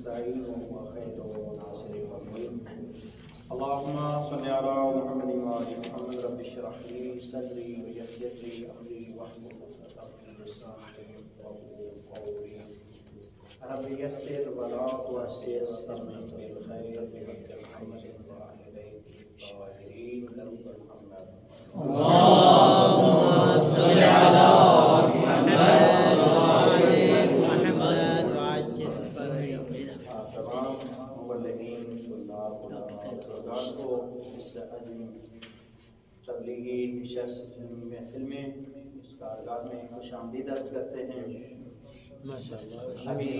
نستعين وهو خير ناصر ومعين. اللهم صل على محمد وآل محمد. رب اشرح لي صدري ويسر لي أمري واحلل عقدة من لساني يفقهوا قولي. رب يسر ولا تعسر وارزقنا بالخير بحق محمد وآل بيته الطاهرين. درود محمد. اللهم صل على محمد وآل محمد وعجل فرجهم. تمام مبلغین طلاب بزرگان کو اس عظیم تبلیغی نشست محفل میں اس کارگاہ میں خوش آمدید عرض کرتے ہیں. ابھی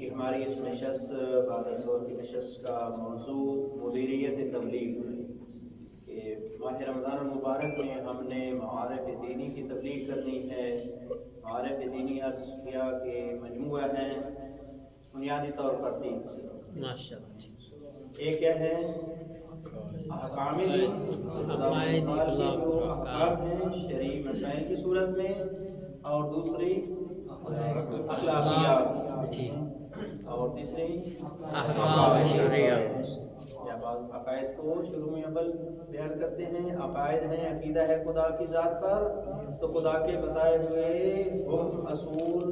ہماری اس نشست بعد ظہر کی نشست کا موضوع مدیریت تبلیغ کہ ماہ رمضان المبارک میں ہم نے معارف دینی کی تبلیغ کرنی ہے. معارف دینی عرض کیا کہ مجموعہ ہیں بنیادی طور پر 3. ایک کیا ہے احکام دین، احکام ہیں شرعی مسائل کی صورت میں، اور دوسری اخلاقیات، اور تیسری احکام شرعیہ. یا بعض عقائد کو شروع میں اول بیان کرتے ہیں. عقائد ہیں، عقیدہ ہے خدا کی ذات پر، تو خدا کے بتائے ہوئے حکم اصول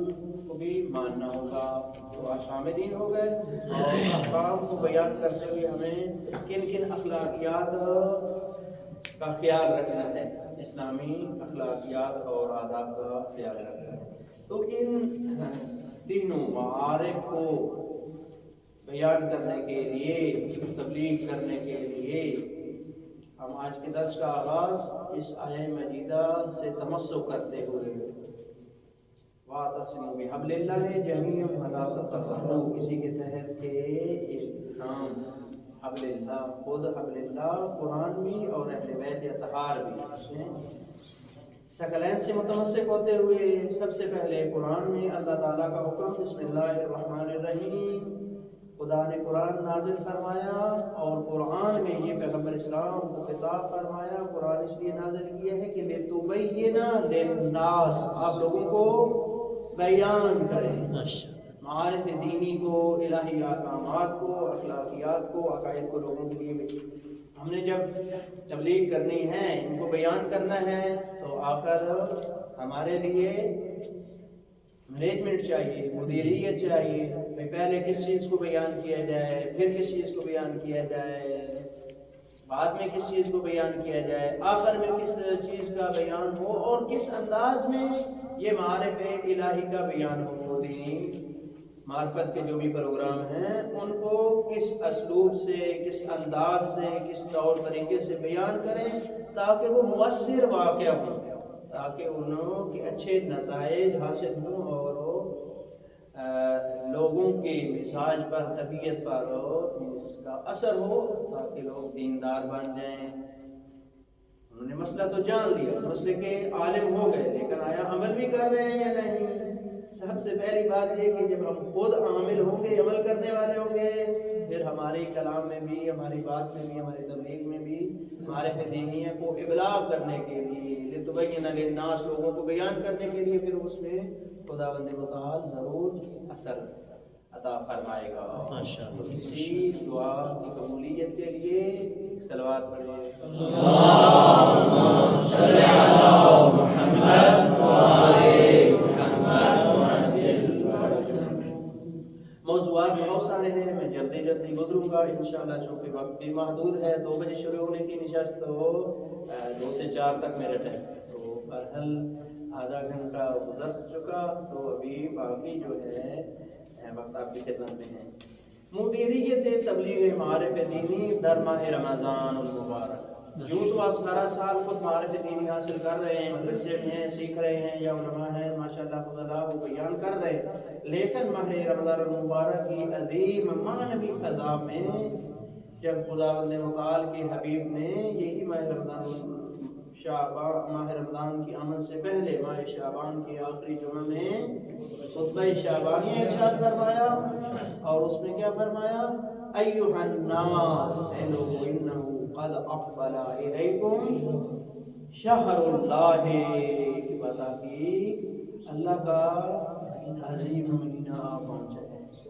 کو بھی ماننا ہوگا. تو احکام دین ہو گئے، اور احکام کو بیان کرتے ہوئے ہمیں کن کن اخلاقیات کا خیال رکھنا ہے، اسلامی اخلاقیات اور آداب کا خیال رکھنا ہے. تو ان تینوں معارف کو بیان کرنے کے لیے، تبلیغ کرنے کے لیے ہم آج کے درس کا آغاز اس آیہ مجیدہ سے تمسک کرتے ہوئے وَاعْتَصِمُوا بِحَبْلِ اللَّهِ جَمِيعًا وَلَا تَفَرَّقُوا، اسی کے تحت کے اعتصام حبل اللہ، خود حبل اللہ قرآن بھی اور اہل بیت اطہار بھی، ثقلین سے متمسک ہوتے ہوئے سب سے پہلے قرآن میں اللہ تعالیٰ کا حکم بسم اللہ الرحمن الرحیم. خدا نے قرآن نازل فرمایا اور قرآن میں یہ پیغمبر اسلام کو خطاب فرمایا. قرآن اس لیے نازل کیا ہے کہ لِتُبَيِّنَ لِلنَّاسِ، آپ لوگوں کو بیان کریں معارف دینی کو، الہی احکامات کو، اخلاقیات کو، عقائد کو لوگوں کے لیے. ہم نے جب تبلیغ کرنی ہے، ان کو بیان کرنا ہے، تو آخر ہمارے لیے مینجمنٹ چاہیے، مدیریت چاہیے. پہلے کس چیز کو بیان کیا جائے، پھر کس چیز کو بیان کیا جائے، بعد میں کس چیز کو بیان کیا جائے، آخر میں کس چیز کا بیان ہو، اور کس انداز میں یہ معارف الہی کا بیان ہو. دینی معرفت کے جو بھی پروگرام ہیں ان کو کس اسلوب سے، کس انداز سے، کس طور طریقے سے بیان کریں تاکہ وہ مؤثر واقع ہوں، تاکہ انہوں کے اچھے نتائج حاصل ہوں اور لوگوں کے مزاج پر، طبیعت پر اس کا اثر ہو، تاکہ لوگ دیندار بن جائیں. انہوں نے مسئلہ تو جان لیا، مسئلے کے عالم ہو گئے، لیکن آیا عمل بھی کر رہے ہیں یا نہیں؟ سب سے پہلی بات یہ کہ جب ہم خود عامل ہوں گے، عمل کرنے والے ہوں گے، پھر ہمارے کلام میں بھی، ہماری بات میں بھی، ہماری تبلیغ میں بھی معارف دینیہ کو ابلاغ کرنے کے لیے، لِتُبَيِّنَ لِلنَّاسِ، لوگوں کو بیان کرنے کے لیے، پھر اس میں خداوند متعال ضرور اثر عطا فرمائے گا. تو اسی دعا کی قبولیت کے لیے صلوات پڑھیں. اللہم صل علی محمد وآل محمد. موضوعات بہت سارے ہیں، میں جلدی گزروں گا انشاءاللہ، چونکہ وقت بھی محدود ہے. 2 بجے شروع ہونے کی نشست، تو 2 سے 4 تک میرے ٹائم، تو برحال آدھا گھنٹہ گزر چکا، تو ابھی باقی جو ہے وقت آپ کی خدمت میں ہے. مدیریت تبلیغ معارف دینی در ماہ رمضان المبارک. یوں تو آپ سارا سال خود معارف دینی حاصل کر رہے ہیں، مدرسے میں ہیں، سیکھ رہے ہیں، یا علماء ہیں ماشاءاللہ خدا وہ بیان کر رہے ہیں، لیکن ماہ رمضان المبارک کی عظیم معنوی فضا میں جب خداوند متعال کے حبیب نے یہی ماہ رمضان کی آمد سے پہلے ماہ شعبان کے آخری جمعہ میں خطبہ شعبانی ارشاد فرمایا، اور اس میں کیا فرمایا؟ ایھا الناس، اے لوگو، انہ قد اقبل الیکم شہر اللہ، بتا کہ اللہ کا عظیم مہینہ پہنچا ہے.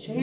6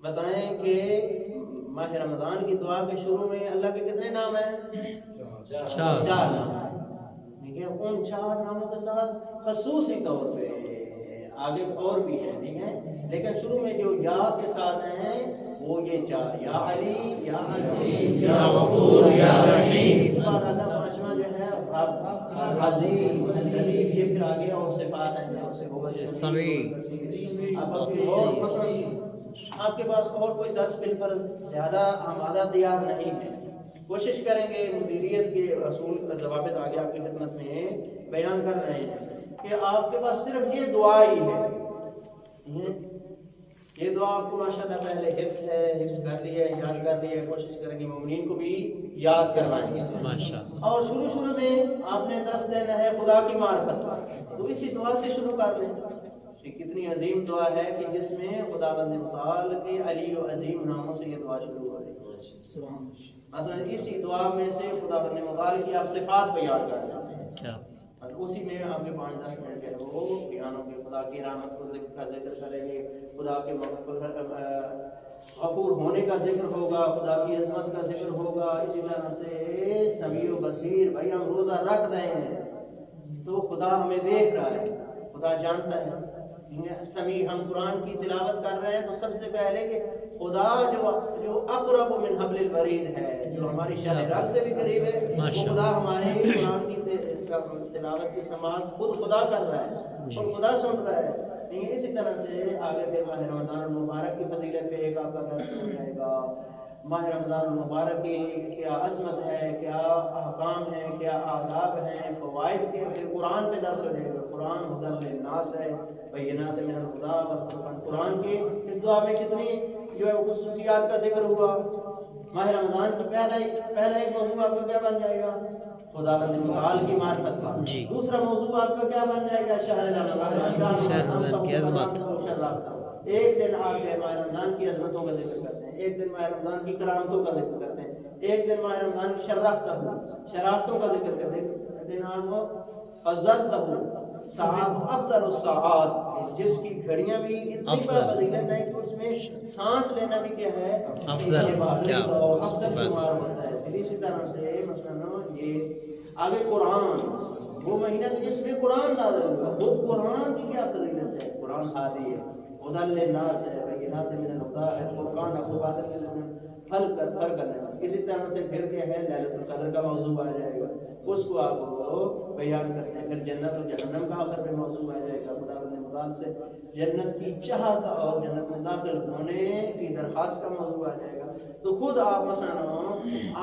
بتائیں کہ ماہ رمضان کی دعا کے شروع میں اللہ کے کتنے نام ہیں؟ چار نام. ٹھیک ہے، ان 4 ناموں کے ساتھ خصوصی طور پہ آگے اور بھی ہیں، ٹھیک ہے، لیکن شروع میں جو یا کے ساتھ ہیں وہ یہ 4، یا علی، یا عظیم، یا غفور، یا رحیم. اس بار اللہ پانچواں جو ہے عظیم، لطیف، یہ پھر آگے اور صفات ہیں جیسے وہ سمیع. آپ کے پاس اور کوئی درس بالفرض زیادہ آمادہ تیار نہیں ہے، کوشش کریں گے مدیریت کے اصول ضوابط آگے آپ کی خدمت میں بیان کر رہے ہیں کہ آپ کے پاس صرف یہ دعا ہی ہے. یہ دعا آپ کو ماشاءاللہ پہلے حفظ ہے، حفظ کر لی ہے، یاد کر لی ہے، کوشش کریں گے مومنین کو بھی یاد کروائیں گے ماشاءاللہ. اور شروع میں آپ نے درس دینا ہے خدا کی معرفت کا، تو اسی دعا سے شروع کر دیں. کتنی عظیم دعا ہے کہ جس میں خدا بند متعال کے علی و عظیم ناموں سے یہ دعا شروع ہو رہی ہے. مثلا اسی دعا میں سے خدا بند متعال کی آپ صفات بیان کر دیں، اور اسی میں آپ کے 5-10 منٹ جو ہے وہ بیانوں کے خدا کی رحمت کا ذکر کریں گے، خدا کے غفور ہونے کا ذکر ہوگا، خدا کی عظمت کا ذکر ہوگا. اسی طرح سے سمیع و بصیر، بھائی ہم روزہ رکھ رہے ہیں تو خدا ہمیں دیکھ رہا ہے، خدا جانتا ہے. سمیع، ہم قرآن کی تلاوت کر رہے ہیں تو سب سے پہلے کہ خدا جو اقرب من حبل الورید ہے، جو ہماری شاہ رگ سے بھی قریب ہے، وہ خدا ہمارے قرآن کی تلاوت کی سماعت خود خدا کر رہا ہے، خود خدا سن رہا ہے. اسی طرح سے آگے پھر ماہ رمضان المبارک کی فضیلت پہ ایک آپ کا درس ہو جائے گا. ماہ رمضان المبارک کی کیا عظمت ہے، کیا احکام ہیں، کیا آداب ہیں، فوائد کے، پھر قرآن پہ درس ہو جائے گا. قرآن ہدی للناس ہے، بینات من الہدی والفرقان. قرآن کی اس دعا میں کتنی جو ہے خصوصیات کا ذکر ہوا. ماہ رمضان کا پہلا ایک موضوع آپ کا کیا بن جائے گا؟ خدا بند متعال کی معرفت کا. دوسرا موضوع آپ کا کیا بن جائے گا؟ شہر رمضان کی عظمت. ایک دن آپ ماہ رمضان کی عظمتوں کا ذکر کرتے ہیں، ایک دن ماہ رمضان کی کرامتوں کا ذکر کرتے ہیں، ایک دن ماہ رمضان کی شرافتوں کا ذکر کرتے ہیں. دن آپ فضلتہ ساعات افضل الساعات، جس کی گھڑیاں بھی اتنی فضیلت ہے کہ اس میں سانس لینا بھی کیا ہے افضل شمار ہوتا ہے. اسی طرح سے مثلا یہ آگے قرآن، وہ مہینہ جس میں قرآن نازل ہوا، خود قرآن کی کیا فضیلت ہے. قرآن ہادی ہے، ہدی للناس ہے، بینات من الہدی ہے، فرقان کو بادل کے درمیان حل کرنے والا. اسی طرح سے پھر کیا ہے لیلۃ القدر کا موضوع آ جائے گا، اس کو آپ کو بیان کرتے ہیں. پھر جنت و جہنم کا آخر میں موضوع آ جائے گا. خدا بند متعال سے جنت کی چاہت اور جنت میں داخل ہونے کی درخواست کا موضوع آ جائے گا. تو خود آپ مثلا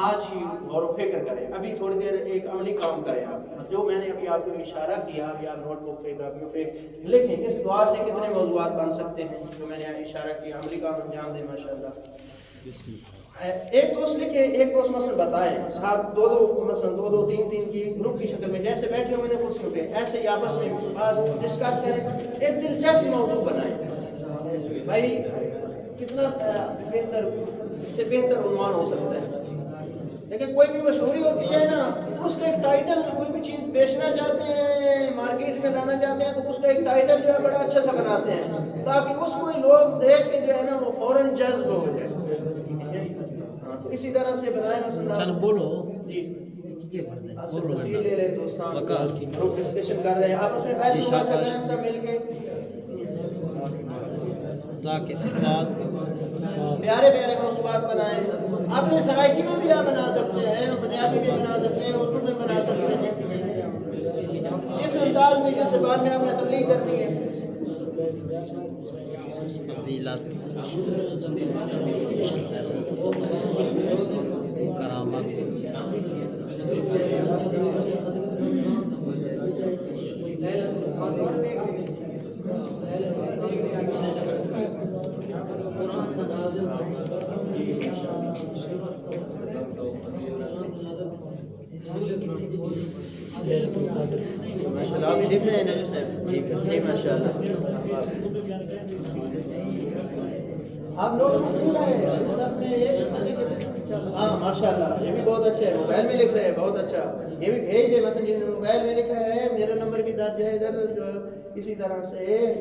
آج ہی غور و فکر کریں، ابھی تھوڑی دیر ایک عملی کام کریں. آپ جو میں نے ابھی آپ کو اشارہ کیا، ابھی آپ نوٹ بک پہ کاپیوں پہ لکھیں اس دعا سے کتنے موضوعات بن سکتے ہیں جو میں نے اشارہ کیا. عملی کام انجام دیں ماشاءاللہ. ایک دوست لکھے، ایک دوست مثلا بتائیں، ساتھ دو تین کی گروپ کی شکل میں جیسے بیٹھے ہوئے ہیں کرسیوں پہ، ایسے ہی آپس میں بس ڈسکس کریں، ایک دلچسپ موضوع بنائیں. بھائی کتنا بہتر، اس سے بہتر عنوان ہو سکتا ہے. لیکن کوئی بھی مشہوری ہوتی ہے نا، اس کا ایک ٹائٹل، کوئی بھی چیز بیچنا چاہتے ہیں، مارکیٹ میں لانا چاہتے ہیں تو اس کا ایک ٹائٹل جو ہے بڑا اچھا سا بناتے ہیں تاکہ اس کو لوگ دیکھ کے جو ہے نا وہ فوراً جذب ہو جائے. اسی طرح سے بتائیں بولو جی تصویر لے رہے دوستان، گروپ ڈسکشن کر رہے ہیں، آپس میں بیٹھ کریں سب مل کے تاکہ صفات پیارے پیارے موضوعات بنائیں. اپنے سرائکی میں بھی آپ بنا سکتے ہیں، پنجابی میں بنا سکتے ہیں، اردو میں بنا سکتے ہیں، اس انداز میں جس زبان میں آپ نے تبلیغ کرنی ہے. فضیلت، کرامت، ماشاءاللہ. آپ بھی دیکھ رہے ہیں نبی صاحب؟ جی ماشاءاللہ. آپ لوگ سب میں ہاں ماشاءاللہ، یہ بھی بہت اچھا ہے. موبائل میں لکھ رہے ہیں، بہت اچھا. یہ بھی بھیج دیں، مثلا جن موبائل میں لکھا ہے میرا نمبر بھی درج ہے ادھر اسی طرح سے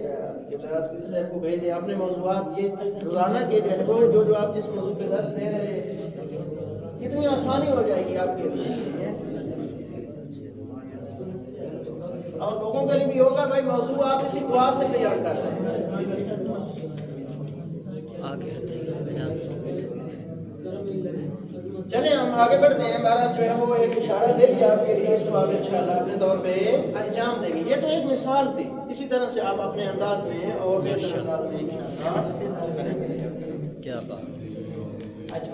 صاحب کو بھیجے اپنے موضوعات یہ روزانہ کے جو ہے وہ جو آپ جس موضوع پہ درس دے رہے ہیں کتنی آسانی ہو جائے گی آپ کے لیے اور لوگوں کے لیے بھی ہوگا بھائی موضوع آپ اسی دعا سے بیان کر رہے ہیں. چلیں ہم آگے بڑھتے ہیں. بہرحال جو ہے وہ ایک اشارہ دے دیا آپ کے لیے, اس کو آپ انشاءاللہ اپنے طور پہ انجام دیں گے. یہ تو ایک مثال تھی, اسی طرح سے آپ اپنے انداز میں اور بہتر انداز میں انشاءاللہ کریں گے. کیا بات. اچھا,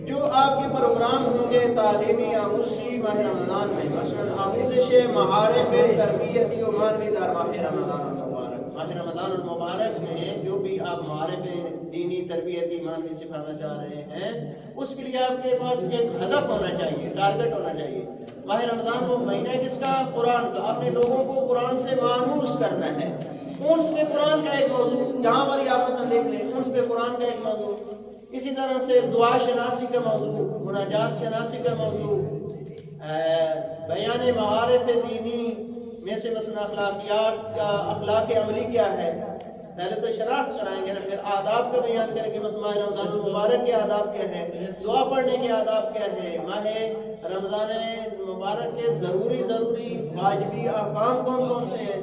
جو آپ کے پروگرام ہوں گے تعلیمی آموزشی ماہ رمضان میں, مثلا آموزش معارف تربیتی و معنوی در ماہ رمضان المبارک, ماہ رمضان المبارک میں جو بھی آپ معارف دینی تربیتی معنوی سکھانا چاہ رہے ہیں, اس کے لیے آپ کے پاس ایک ہدف ہونا چاہیے, ٹارگٹ ہونا چاہیے. ماہ رمضان وہ مہینہ ہے کس کا؟ قرآن کا. آپ نے لوگوں کو قرآن سے مانوس کرنا ہے. اونس پہ قرآن کا ایک موضوع, جہاں پر آپ مثلا لکھ لیں اونس پہ قرآن کا ایک موضوع. اسی طرح سے دعا شناسی کا موضوع, مناجات شناسی کا موضوع, بیان معارف دینی میں سے مثلا اخلاقیات کا اخلاق عملی کیا ہے, پہلے تو شناخت کرائیں گے نا, پھر آداب کا بیان کریں گے. ماہ رمضان المبارک کے آداب کیا ہیں, دعا پڑھنے کے آداب کیا ہیں, ماہ رمضان مبارک کے ضروری واجبی احکام کون کون سے ہیں.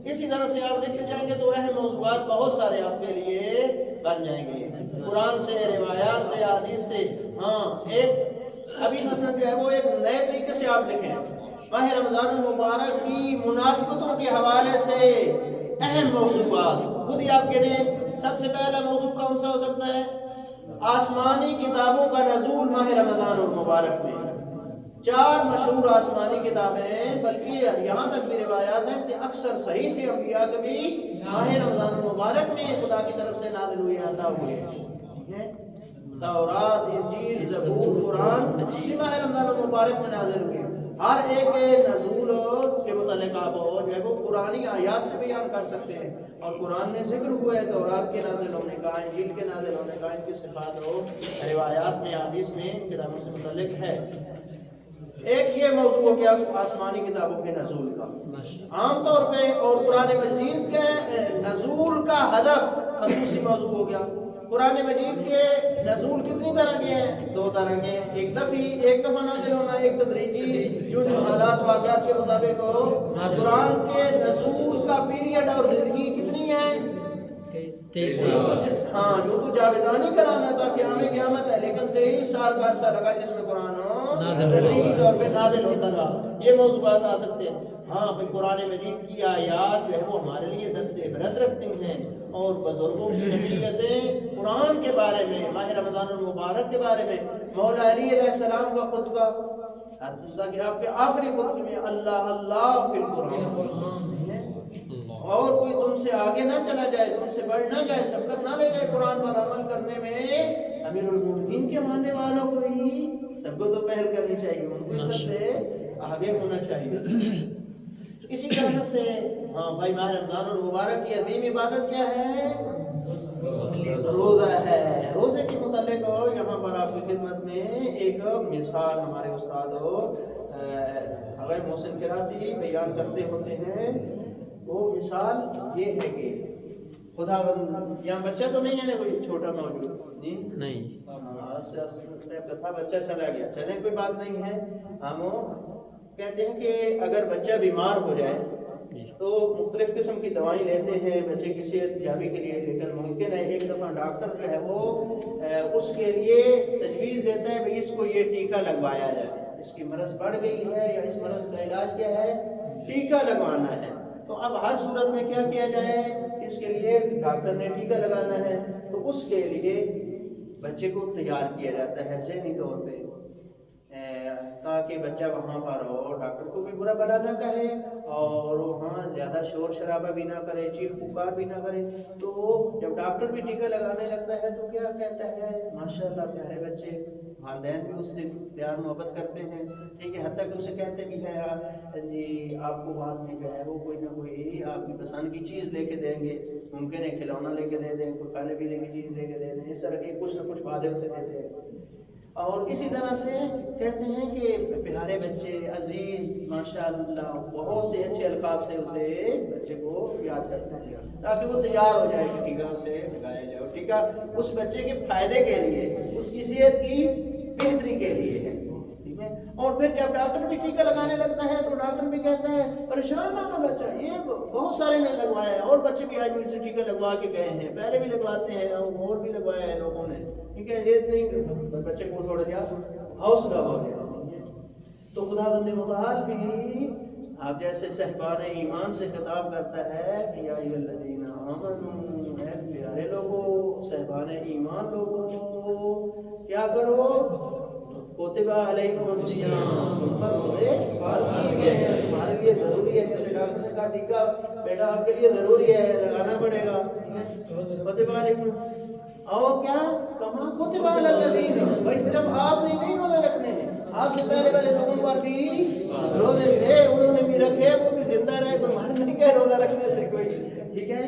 اسی طرح سے آپ لکھتے جائیں گے تو اہم موضوعات بہت سارے آپ کے لیے بن جائیں گے, قرآن سے, روایات سے, حدیث سے. ہاں, ایک ابھی مثلا جو ہے وہ ایک نئے طریقے سے آپ لکھیں, ماہ رمضان المبارک کی مناسبتوں کے حوالے سے اہم موضوعات. خود ہی آپ کے لیے سب سے پہلا موضوع کون سا ہو سکتا ہے؟ آسمانی کتابوں کا نزول ماہ رمضان المبارک میں. 4 مشہور آسمانی کتابیں, بلکہ یہاں تک بھی روایات ہیں کہ اکثر صحیح انبیاء کے بھی ماہ رمضان المبارک میں خدا کی طرف سے نازل ہوئے, عطا ہوئے. تورات, انجیل, زبور, قرآن اسی ماہ رمضان المبارک میں نازل ہوئے. ہر ایک نزول کے متعلق آپ جو ہے وہ قرآنی آیات سے بیان کر سکتے ہیں. اور قرآن میں ذکر ہوا ہے تورات کے نازل ہونے کا, انجیل کے نازل ہونے کا, ان کی صفات و روایات میں, حدیث میں, کتابوں سے متعلق ہے. ایک یہ موضوع ہو گیا آسمانی کتابوں کے نزول کا عام طور پہ, اور قرآن مجید کے نزول کا ہدف خصوصی موضوع ہو گیا. قرآن مجید کے نزول کتنی طرح کے ہیں؟ 2 طرح کے ہیں. ایک دفعہ نازل ہونا, ایک تدریجی, جو حالات واقعات کے مطابق ہو. قرآن کے نزول کا پیریڈ اور زندگی کتنی ہے؟ 23 سال. ہاں, جو تو جاویدانی کلام ہے تاکہ ہمیں قیامت ہے, لیکن 23 سال کا عرصہ لگا جس میں قرآن تدریجی طور پہ نازل ہوتا رہا. یہ موضوعات آ سکتے ہیں. ہاں بھائی, قرآن مجید کی آیات جو ہے وہ ہمارے لیے درس عبرت رکھتی ہیں, اور بزرگوں کی نصیحتیں قرآن کے بارے میں, ماہ رمضان المبارک کے بارے میں. مولا علی علیہ السلام کا خطبہ, کہ آپ کے آخری خطبے میں اللہ اللہ فی القرآن, اور کوئی تم سے آگے نہ چلا جائے, تم سے بڑھ نہ جائے, سبقت نہ لے جائے قرآن پر عمل کرنے میں. امیر المومنین کے ماننے والوں کو ہی سب کو تو پہل کرنی چاہیے, ان کو سب سے آگے ہونا چاہیے. اسی طرح سے ہاں بھائی, ماہ رمضان المبارک کی عظیم عبادت کیا ہے؟ روزہ ہے. روزے کے متعلق یہاں پر آپ کی خدمت میں ایک مثال ہمارے استاد حغیر محسن قراتی بیان کرتے ہوتے ہیں. وہ مثال یہ ہے کہ خدا یہاں بچہ تو نہیں ہے نا کوئی چھوٹا موجود نہیں, تھا بچہ چلا گیا, چلیں کوئی بات نہیں ہے. ہم کہتے ہیں کہ اگر بچہ بیمار ہو جائے تو مختلف قسم کی دوائیں لیتے ہیں بچے کی صحت یابی کے لیے, لیکن ممکن ہے ایک دفعہ ڈاکٹر جو ہے وہ اس کے لیے تجویز دیتا ہے بھئی اس کو یہ ٹیکہ لگوایا جائے, اس کی مرض بڑھ گئی ہے یا اس مرض کا علاج کیا ہے, ٹیکہ لگوانا ہے. تو اب ہر صورت میں کیا کیا جائے, اس کے لیے ڈاکٹر نے ٹیکہ لگانا ہے, تو اس کے لیے بچے کو تیار کیا جاتا ہے ذہنی طور پہ, تاکہ بچہ وہاں پر ہو, ڈاکٹر کو بھی برا بلا نہ کہے, اور وہاں زیادہ شور شرابہ بھی نہ کرے, چیخ پکار بھی نہ کرے. تو جب ڈاکٹر بھی ٹیکہ لگانے لگتا ہے تو کیا کہتا ہے, ماشاءاللہ پیارے بچے, والدین بھی اس سے پیار محبت کرتے ہیں, ٹھیک ہے, حتیٰ کہ اسے کہتے بھی ہیں جی آپ کو بعد میں جو ہے وہ کوئی نہ کوئی آپ کی پسند کی چیز لے کے دیں گے, ممکن ہے کھلونا لے کے دے دیں, کوئی کھانے پینے کی چیز لے کے دے دیں, اس طرح کے کچھ نہ کچھ وعدے اسے دیتے ہیں. اور اسی طرح سے کہتے ہیں کہ پیارے بچے عزیز ماشاءاللہ بہت سے اچھے القاب سے اسے بچے کو یاد کرتے ہیں تاکہ وہ تیار ہو جائے کہ ٹھیک ہے اسے لگایا جائے ٹھیک ہے اس بچے کے فائدے کے لیے اس کی صحت کی بہتری کے لیے ہے ٹھیک ہے. اور پھر جب ڈاکٹر بھی ٹیکہ لگانے لگتا ہے تو ڈاکٹر بھی کہتا ہے پریشان نہ ہو بچہ یہ بہت سارے نے لگوایا ہے اور بچے بھی آج مجھ سے ٹیکہ لگوا کے گئے ہیں پہلے بھی لگواتے ہیں اور بھی لگوایا ہے لوگوں نے ٹھیک ہے. یہ نہیں بچے کو تھوڑا جا حوصلہ ہو گیا. تو خدا بند متعال بھی آپ جیسے صاحبان ایمان سے خطاب کرتا ہے کہ یا ایھا الذین آمنوا اے پیارے لوگوں صاحبان ایمان لوگوں کیا کرو کتب علیکم الصیام تم پر روزے فرض کیے گئے ہیں تمہارے لیے ضروری ہے. جیسے ڈاکٹر نے کہا ٹیکہ بیٹا آپ کے لیے ضروری ہے لگانا پڑے گا کتب علیکم اور کیا کما کتب علی الذین بھائی صرف آپ نے نہیں روزے رکھنے ہیں آپ سے پہلے والے لوگوں پر بھی روزے تھے انہوں نے بھی رکھے وہ بھی زندہ رہے کوئی مر نہیں گئے روزہ رکھنے سے کوئی ٹھیک ہے.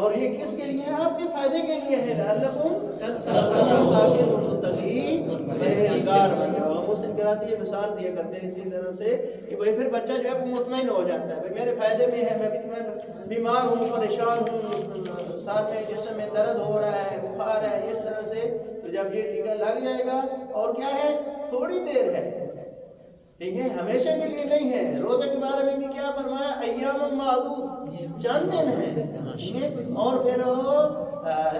اور یہ کس کے لیے آپ کے فائدے کے لیے ہے لعلکم تتقون تاکہ تم متقی پرہیزگار بن جاؤ. مسلم کراتی یہ مثال دیا کرتے ہیں اسی طرح سے کہ بھائی پھر بچہ جو ہے وہ مطمئن ہو جاتا ہے بھائی میرے فائدے میں ہے میں بھی تمہیں بیمار ہوں پریشان ہوں ساتھ میں جسم میں درد ہو رہا ہے بخار ہے اس طرح سے تو جب یہ ٹیکہ لگ جائے گا اور کیا ہے تھوڑی دیر ہے ٹھیک ہے ہمیشہ کے لیے نہیں ہے. روزے کے بارے میں بھی کیا فرمایا ایام معدود چند دن ہیں اور پھر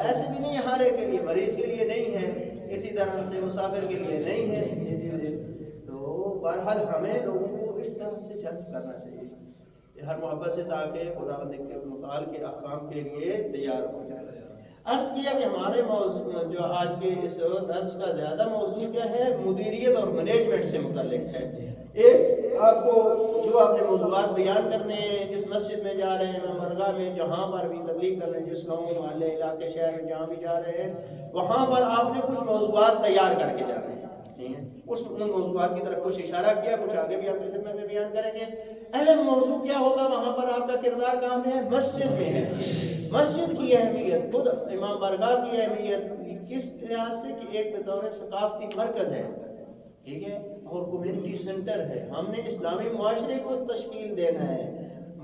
ایسے بھی نہیں ہر ایک کے لیے مریض کے لیے نہیں ہے اسی طرح سے مسافر کے لیے نہیں ہے. تو بہرحال ہمیں لوگوں کو اس طرح سے جذب کرنا چاہیے ہر محبت سے تاکہ خدا بند کے متعال کے احکام کے لیے تیار ہو جائے. عرض کیا کہ ہمارے موضوع جو آج کے اس درس کا زیادہ موضوع کیا ہے مدیریت اور مینجمنٹ سے متعلق ہے. ایک آپ کو جو آپ نے موضوعات بیان کرنے ہیں جس مسجد میں جا رہے ہیں مرگاہ میں جہاں پر بھی تبلیغ کر رہے ہیں جس گاؤں محلے علاقے شہر میں جہاں بھی جا رہے ہیں وہاں پر آپ نے کچھ موضوعات تیار کر کے جانے ہیں ان موضوعات کی طرف کچھ اشارہ کیا کچھ آگے بھی آپ کی خدمت میں بیان کریں گے. اہم موضوع کیا ہوگا وہاں پر آپ کا کردار کہاں پہ ہے مسجد میں ہے. مسجد کی اہمیت خود امام بارگاہ کی اہمیت کس لحاظ سے کہ ایک بطور ثقافتی مرکز ہے ٹھیک ہے اور کمیونٹی سینٹر ہے. ہم نے اسلامی معاشرے کو تشکیل دینا ہے.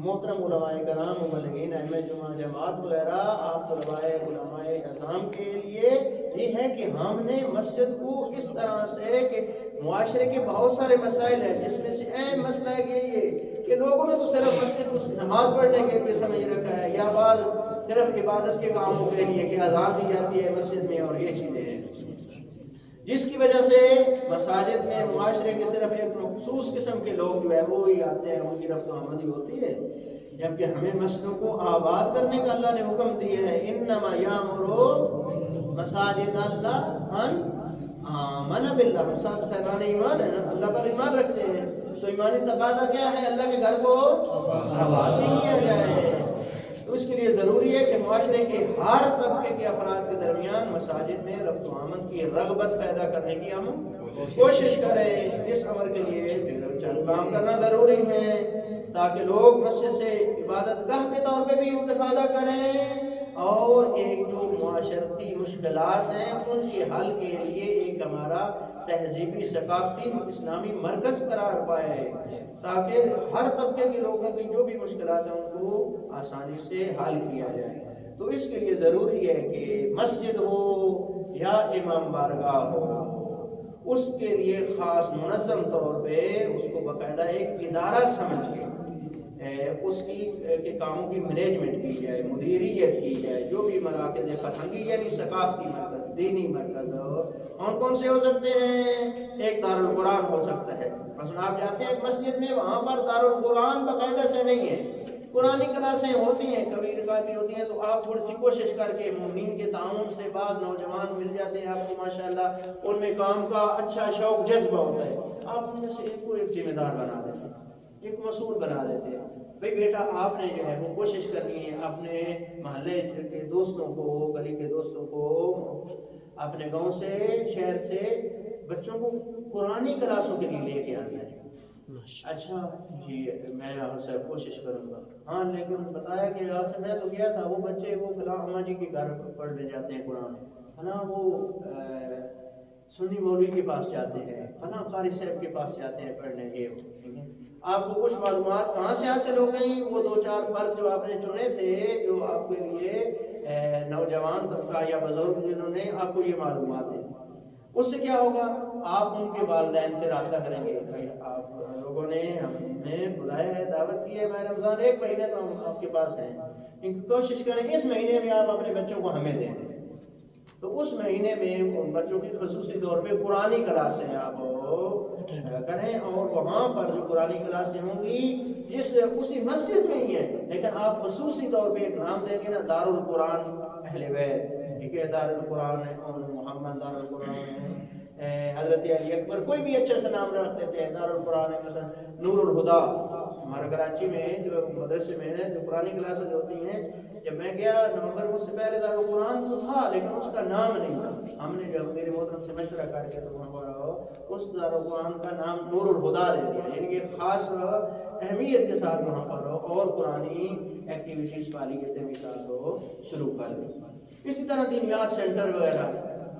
محترم علماء کرام مبلغین احمد جماعت وغیرہ آپ طلباء علماء اعظام کے لیے یہ ہے کہ ہم نے مسجد کو اس طرح سے کہ معاشرے کے بہت سارے مسائل ہیں جس میں سے اہم مسئلہ یہ کہ لوگوں نے تو صرف مسجد کو نماز پڑھنے کے لیے سمجھ رکھا ہے یا بعض صرف عبادت کے کاموں کے لیے کہ اذان دی جاتی ہے مسجد میں اور یہ چیزیں ہیں جس کی وجہ سے مساجد میں معاشرے کے صرف ایک مخصوص قسم کے لوگ جو ہے وہ ہی آتے ہیں ان کی رفت و آمدی ہوتی ہے جبکہ ہمیں مسجدوں کو آباد کرنے کا اللہ نے حکم دیا ہے. انما یامر مساجد اللہ ان آمن باللہ. ہم سب صاحبان ایمان ہیں نا اللہ پر ایمان رکھتے ہیں تو ایمانی تقاضا کیا ہے اللہ کے گھر کو آباد بھی کیا جائے. تو اس کے لیے ضروری ہے کہ معاشرے کے ہر طبقے کے افراد کے درمیان مساجد میں رفت و آمد کی رغبت پیدا کرنے کی ہم کوشش کریں. اس عمل کے لیے چند کام کرنا ضروری ہے تاکہ لوگ مسجد سے عبادت گاہ کے طور پہ بھی استفادہ کریں اور ایک جو معاشرتی مشکلات ہیں ان کے حل کے لیے ایک ہمارا تہذیبی ثقافتی اسلامی مرکز قرار پائے تاکہ ہر طبقے کے لوگوں کی جو بھی مشکلات ہیں ان کو آسانی سے حل کیا جائے. تو اس کے لیے ضروری ہے کہ مسجد ہو یا امام بارگاہ ہو اس کے لیے خاص منظم طور پہ اس کو باقاعدہ ایک ادارہ سمجھ کے اس کے کاموں کی مینجمنٹ کی جائے مدیریت کی جائے. جو بھی مراکز فرہنگی یعنی ثقافتی مرکز دینی مرکز کون کون سے ہو سکتے ہیں. ایک دارالقرآن ہو سکتا ہے. مثلا آپ جاتے ہیں ایک مسجد میں وہاں پر دارالقرآن باقاعدہ سے نہیں ہے قرآنی کلاسیں ہوتی ہیں کبھی رکاتی ہوتی ہیں تو آپ تھوڑی سی کوشش کر کے مومنین کے تعاون سے بعض نوجوان مل جاتے ہیں آپ کو ماشاءاللہ ان میں کام کا اچھا شوق جذبہ ہوتا ہے آپ ان میں سے ایک کو ایک ذمہ دار بنا دیتے ہیں ایک مسئول بنا دیتے ہیں. بھئی بیٹا آپ نے جو ہے وہ کوشش کرنی ہے اپنے محلے کے دوستوں کو گلی کے دوستوں کو اپنے گاؤں سے شہر سے بچوں کو قرآنی کلاسوں کے لیے لے کے آنا ہے. اچھا جی میں آپ سے کوشش کروں گا. ہاں لیکن بتایا کہ یہاں سے میں تو گیا تھا وہ بچے وہ فلاں اماں جی کے گھر پڑھنے جاتے ہیں قرآن فلاں وہ سنی مولوی کے پاس جاتے ہیں، فلاں قاری صاحب کے پاس جاتے ہیں پڑھنے کے، ٹھیک ہے؟ آپ کو کچھ معلومات کہاں سے حاصل ہو گئی؟ وہ 2-4 فرد جو آپ نے چنے تھے، جو آپ کے لیے نوجوان طبقہ یا بزرگ جنہوں نے آپ کو یہ معلومات دی، اس سے کیا ہوگا؟ آپ ان کے والدین سے رابطہ کریں گے، بھائی آپ لوگوں نے ہمیں بلایا ہے، دعوت کی ہے ماہ رمضان، 1 مہینے تو ہم آپ کے پاس ہیں، ان کی کوشش کریں اس مہینے میں آپ اپنے بچوں کو ہمیں دے دیں۔ تو اس مہینے میں ان بچوں کی خصوصی طور پہ قرآنی کلاسیں آپ کریں، اور وہاں پر جو قرآنی کلاسیں ہوں گی اسی مسجد میں ہی ہے، لیکن آپ خصوصی طور پہ ایک نام دیں گے نا، دار القرآن اہل بیت، ٹھیک ہے؟ دار القرآن محمد، دار القرآن حضرت علی اکبر، کوئی بھی اچھا سا نام رکھ دیتے ہیں، دار القرآن مثلا نور الہدا۔ ہمارے کراچی میں جو مدرسے میں جو قرآنی کلاسز ہوتی ہیں، جب میں گیا نومبر میں، اس سے پہلے دار القرآن تو تھا لیکن اس کا نام نہیں تھا۔ ہم نے جب میرے محترم سے مشورہ کر کے تو وہاں پر اس دار القرآن کا نام نور الہدا دے دیا، یعنی کہ خاص اہمیت کے ساتھ وہاں پر اور قرآنی ایکٹیویٹیز فعالیتیں بھی شروع کر دی۔ اسی طرح دینیات سینٹر وغیرہ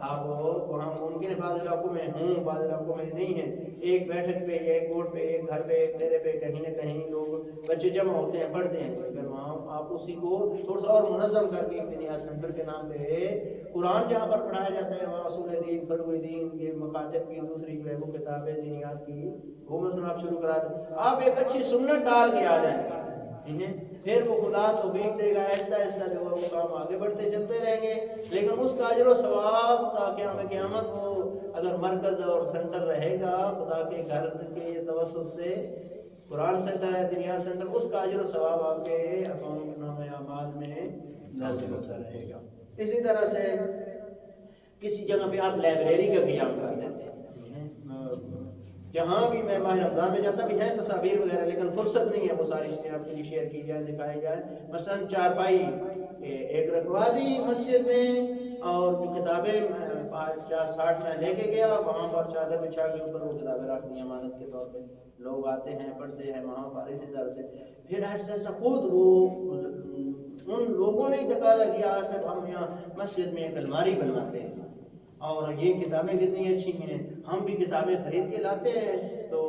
آپ وہاں ممکن ہے بعض علاقوں میں ہوں، بعض علاقوں میں نہیں ہیں، ایک بیٹھک پہ، ایک بورڈ پہ، ایک گھر پہ، ایک ڈیرے پہ کہیں نہ کہیں لوگ بچے جمع ہوتے ہیں، پڑھتے ہیں، لیکن وہاں آپ اسی کو تھوڑا سا اور منظم کر کے دینیات سینٹر کے نام پہ قرآن جہاں پر پڑھایا جاتا ہے، وہاں اصول دین، فروع دین، یہ مکاتب کی دوسری جو ہے وہ کتابیں دینیات کی وہ مثلا آپ شروع کرا دیں، آپ ایک اچھی سنت ڈال کے آ جائیں، ٹھیک ہے؟ پھر وہ خدا توفیق دے گا، آہستہ آہستہ جو ہے وہ کام آگے بڑھتے چلتے رہیں گے، لیکن اس کا اجر و ثواب تاکہ ہمیں قیامت ہو، اگر مرکز اور سینٹر رہے گا خدا کے گھر کے توسط سے، قرآن سینٹر ہے، دنیا سینٹر، اس کا اجر و ثواب آپ کے اکاؤنٹ نامہ اعمال میں درج ہوتا رہے گا۔ اسی طرح سے کسی جگہ پہ آپ لائبریری کا قیام کر دیتے ہیں، جہاں بھی میں ماہ رمضان میں جاتا بھی ہیں تصاویر وغیرہ، لیکن فرصت نہیں ہے وہ ساری چیزیں آپ کے لیے شیئر کی جائیں، دکھائی جائیں۔ مثلا چارپائی ایک رکھوا دی مسجد میں، اور جو کتابیں 50-60 میں لے کے گیا، وہاں پر چادر بچھا کے اوپر وہ کتابیں رکھ دی امانت کے طور پہ، لوگ آتے ہیں پڑھتے ہیں وہاں پر، اسی طرح سے پھر ایسا ایسا خود وہ ان لوگوں نے تقاضا کیا کہ ہم یہاں مسجد میں ایک الماری بنواتے ہیں، اور یہ کتابیں کتنی اچھی ہیں، ہم بھی کتابیں خرید کے لاتے ہیں، تو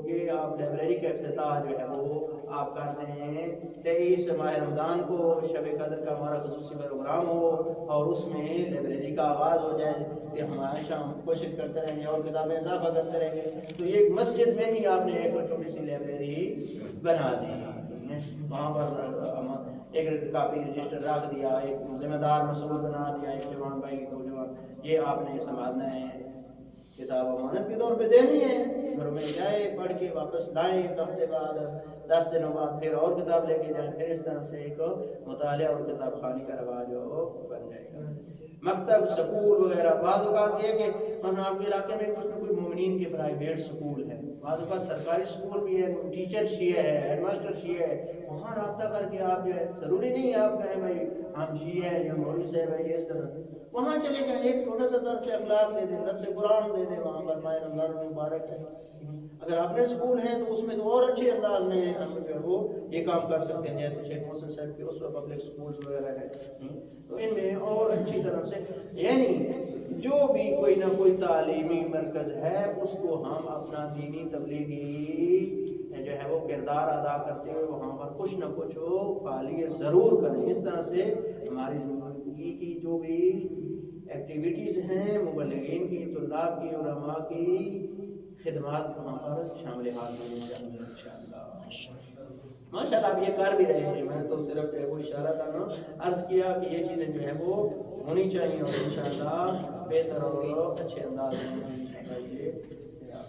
یہ آپ لائبریری کا افتتاح جو ہے وہ آپ کرتے ہیں 23 ماہ رمضان کو، شب قدر کا ہمارا خصوصی پروگرام ہو، اور اس میں لائبریری کا آغاز ہو جائے کہ ہمارے شام کوشش کرتے رہیں گے اور کتابیں اضافہ کرتے رہیں گے، تو یہ مسجد میں ہی آپ نے ایک چھوٹی سی لائبریری بنا دی، وہاں پر ایک کاپی رجسٹر رکھ دیا، ایک ذمہ دار مسئول بنا دیا، ایک جوان بھائی 2 جوان، یہ آپ نے سنبھالنا ہے، کتاب امانت کے طور پہ دینی ہے، گھر میں جائے پڑھ کے واپس لائیں، ایک ہفتے بعد 10 دنوں بعد پھر اور کتاب لے کے جائیں، پھر اس طرح سے ایک مطالعہ اور کتاب خوانی کا رواج بن جائے گا۔ مکتب، سکول وغیرہ، بعض اوقات یہ کہ ہم آپ کے علاقے میں کوئی مومنین کے پرائیویٹ سکول ہے، بعض اوقات سرکاری سکول بھی ہے، ٹیچر شیعہ ہے، ہیڈ ماسٹر شیعہ ہے، وہاں رابطہ کر کے آپ جو ہے، ضروری نہیں آپ کہیں بھائی ہم شیعہ ہیں یا مولوی صاحب ہیں، اس طرح وہاں چلے جائیں، ایک چھوٹا سا درس اخلاق دے دیں، درس قرآن دے دیں، وہاں پر ماہ رمضان المبارک ہے۔ اگر اپنے سکول ہیں تو اس میں تو اور اچھے انداز میں ہم جو ہے وہ یہ کام کر سکتے ہیں، جیسے شیخ محسن صاحب کے اس وقت پبلک سکولز وغیرہ ہیں، تو ان میں اور اچھی طرح سے، یعنی جو بھی کوئی نہ کوئی تعلیمی مرکز ہے اس کو ہم اپنا دینی تبلیغی جو ہے وہ کردار ادا کرتے ہوئے وہاں پر کچھ نہ کچھ فعالیت ضرور کریں، اس طرح سے ہماری زندگی کی جو بھی ایکٹیویٹیز ہیں، مبلغین کی، طلاب کی، علماء کی خدمات وہاں پر شامل حال ہونے چاہیے انشاءاللہ۔ ماشاءاللہ آپ یہ کر بھی رہے ہیں، میں تو صرف وہ اشارہ کرنا عرض کیا کہ یہ چیزیں جو ہے وہ ہونی چاہیے، اور انشاءاللہ بہتر اور اچھے انداز میں انشاءاللہ یہ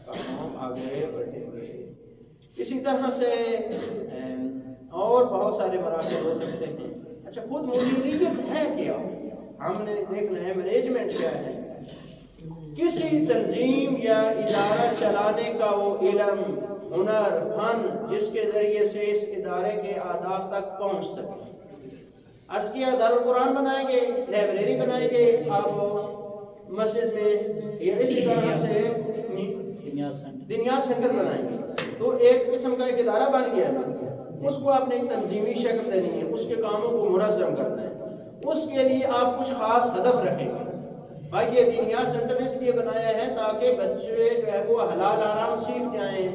کام آگے بڑھیں گے۔ اسی طرح سے اور بہت سارے مراحل ہو سکتے ہیں۔ اچھا، خود مدیریت ہے کیا؟ ہم نے دیکھنا ہے مینجمنٹ کیا ہے۔ کسی تنظیم یا ادارہ چلانے کا وہ علم، ہنر، فن جس کے ذریعے سے اس ادارے کے اہداف تک پہنچ سکے۔ عرض کیا دارالقرآن بنائیں گے، لائبریری بنائیں گے آپ مسجد میں، یا اسی طرح سے دنیا سینٹر بنائیں گے، تو ایک قسم کا ایک ادارہ بن گیا، اس کو آپ نے ایک تنظیمی شکل دینی ہے، اس کے کاموں کو منظم کرنا ہے، اس کے لیے آپ کچھ خاص ہدف رکھیں گے۔ بھائی یہ دینیا سینٹر اس لیے بنایا تاکہ بچے جو ہے وہ حلال حرام سیکھ جائیں،